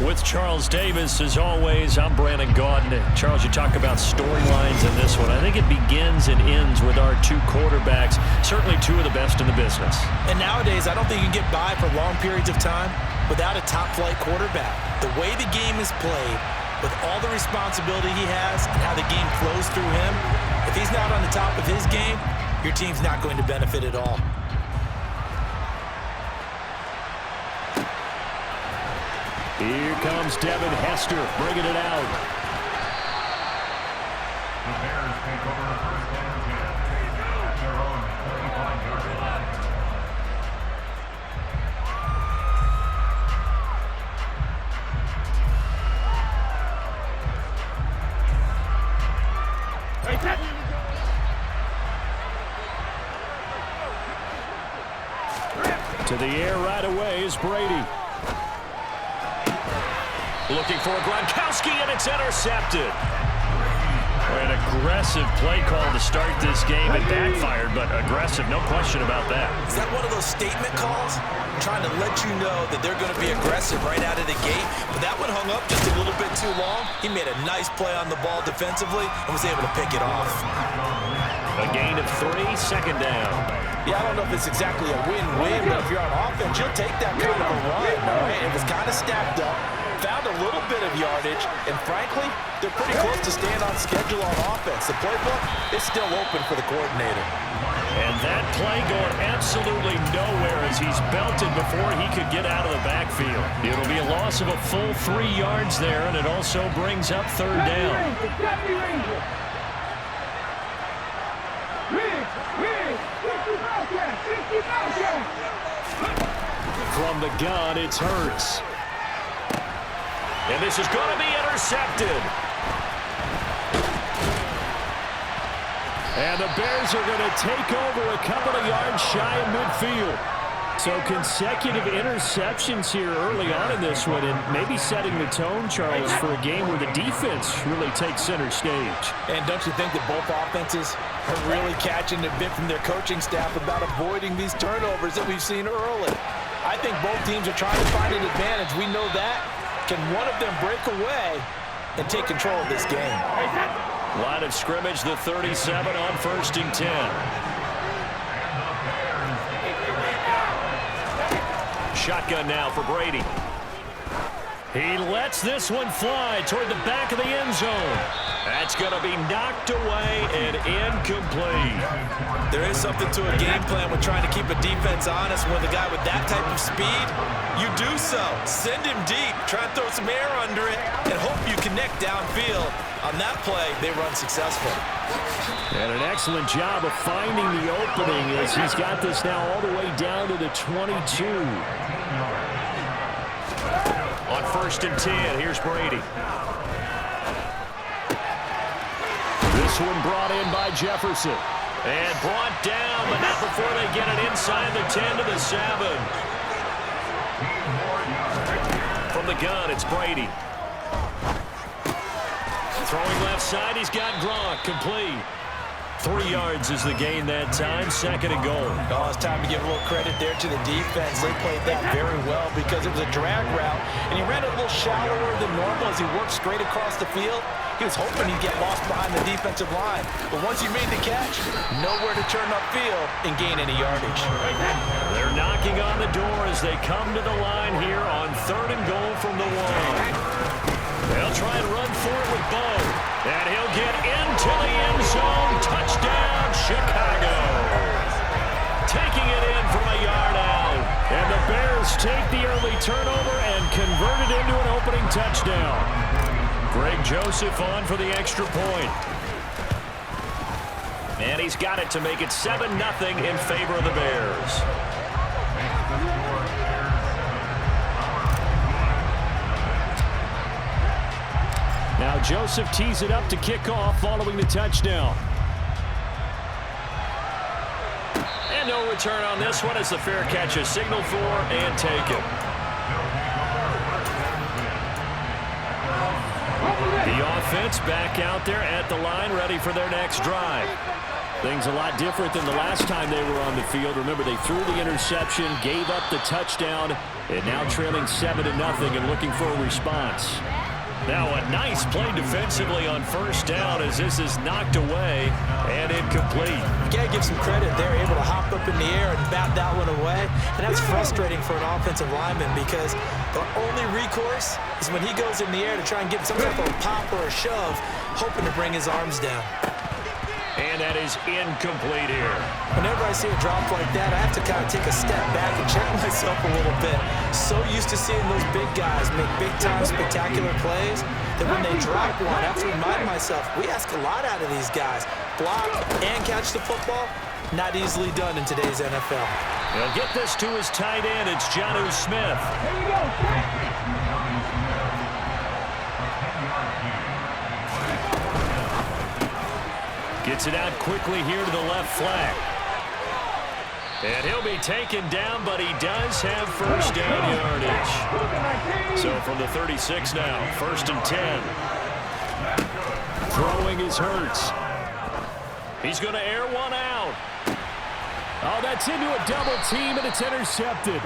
With Charles Davis, as always, I'm Brandon Gaudin. Charles, you talk about storylines in this one. I think it begins and ends with our two quarterbacks, certainly two of the best in the business. And nowadays, I don't think you can get by for long periods of time without a top-flight quarterback. The way the game is played, with all the responsibility he has and how the game flows through him, if he's not on the top of his game, your team's not going to benefit at all. Here comes Devin Hester bringing it out. The Bears take over a first and 10 at their own 35-yard line. To the air right away is Brady. Looking for Gronkowski, and it's intercepted. An aggressive play call to start this game. It backfired, but aggressive, no question about that. Is that one of those statement calls? Trying to let you know that they're going to be aggressive right out of the gate. But that one hung up just a little bit too long. He made a nice play on the ball defensively and was able to pick it off. A gain of 3, second down. Yeah, I don't know if it's exactly a win-win, but if you're on offense, you'll take that kind of a run. All right? It was kind of stacked up. Found a little bit of yardage, and frankly, they're pretty close to staying on schedule on offense. The playbook is still open for the coordinator. And that play going absolutely nowhere as he's belted before he could get out of the backfield. It'll be a loss of a full 3 yards there, and it also brings up third down. From the gun, it's Hurts. And this is going to be intercepted. And the Bears are going to take over a couple of yards shy of midfield. So consecutive interceptions here early on in this one, and maybe setting the tone, Charles, for a game where the defense really takes center stage. And don't you think that both offenses are really catching a bit from their coaching staff about avoiding these turnovers that we've seen early? I think both teams are trying to find an advantage. We know that. Can one of them break away and take control of this game? Line of scrimmage, the 37 on 1st and 10. Shotgun now for Brady. He lets this one fly toward the back of the end zone. That's going to be knocked away and incomplete. There is something to a game plan with trying to keep a defense honest. With a guy with that type of speed, you do so. Send him deep, try and throw some air under it, and hope you connect downfield. On that play, they run successful. And an excellent job of finding the opening as he's got this now all the way down to the 22. On 1st and 10, here's Brady. This one brought in by Jefferson. And brought down, but not before they get it inside the 10 to the 7. From the gun, it's Brady. Throwing left side, he's got Gronk, complete. 3 yards is the gain that time, 2nd and goal. Oh, it's time to give a little credit there to the defense. They played that very well because it was a drag route, and he ran it a little shallower than normal as he worked straight across the field. He was hoping he'd get lost behind the defensive line. But once he made the catch, nowhere to turn upfield and gain any yardage. They're knocking on the door as they come to the line here on 3rd and goal from the 1. They'll try and run for it with Bo. And he'll get into the end zone. Touchdown, Chicago. Taking it in from a yard out. And the Bears take the early turnover and convert it into an opening touchdown. Greg Joseph on for the extra point. And he's got it to make it 7-0 in favor of the Bears. Now Joseph tees it up to kick off following the touchdown. And no return on this one as the fair catch is signaled for and taken. The offense back out there at the line ready for their next drive. Things a lot different than the last time they were on the field. Remember, they threw the interception, gave up the touchdown, and now trailing 7-0 and looking for a response. Now a nice play defensively on first down as this is knocked away and incomplete. You got to give some credit. They're able to hop up in the air and bat that one away. And that's frustrating for an offensive lineman because the only recourse is when he goes in the air to try and get some type of a pop or a shove, hoping to bring his arms down. And that is incomplete here. Whenever I see a drop like that, I have to kind of take a step back and check myself a little bit. So used to seeing those big guys make big-time spectacular plays that when they drop one, I have to remind myself, we ask a lot out of these guys. Block and catch the football, not easily done in today's NFL. He'll get this to his tight end. It's Jonnu Smith. There you go. Gets it out quickly here to the left flank. And he'll be taken down, but he does have first down yardage. So from the 36 now, 1st and 10. Throwing is Hurts. He's going to air one out. Oh, that's into a double team, and it's intercepted.